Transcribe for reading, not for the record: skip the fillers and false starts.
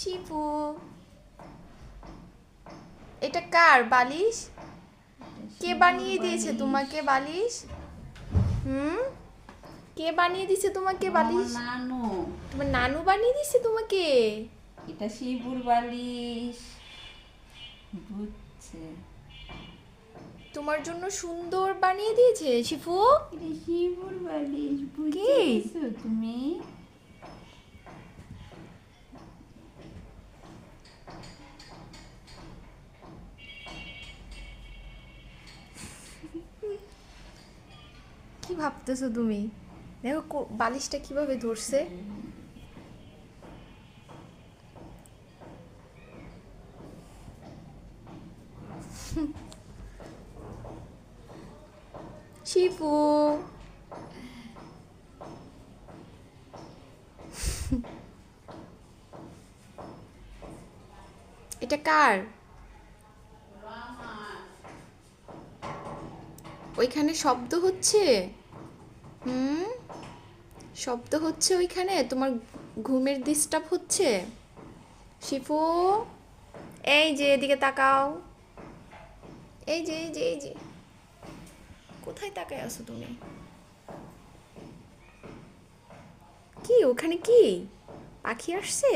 শিপু, এটা কার বালিশ? কে বানিয়ে দিয়েছে তোমাকে বালিশ? হুম, কে বানিয়ে দিয়েছে তোমাকে বালিশ? নানু। তোমার নানু বানিয়ে দিয়েছে তোমাকে? এটা শিবুর বালিশ। বুঝছে? তোমার জন্য সুন্দর বানিয়ে দিয়েছে শিপু। এটা শিবুর বালিশ, বুঝে কে? গেছো তুমি? কি ভাবতেছো তুমি? দেখো বালিশটা কিভাবে ধরছে। শিপু, এটা কার? ওইখানে শব্দ হচ্ছে। হুম, শব্দ হচ্ছে ওইখানে, তোমার ঘুমের ডিস্টার্ব হচ্ছে। শিফু, এই যে এদিকে তাকাও। এই যে এই যে এই যে, কোথায় তাকায় আছো তুমি? কি ওখানে কি পাখি আসছে?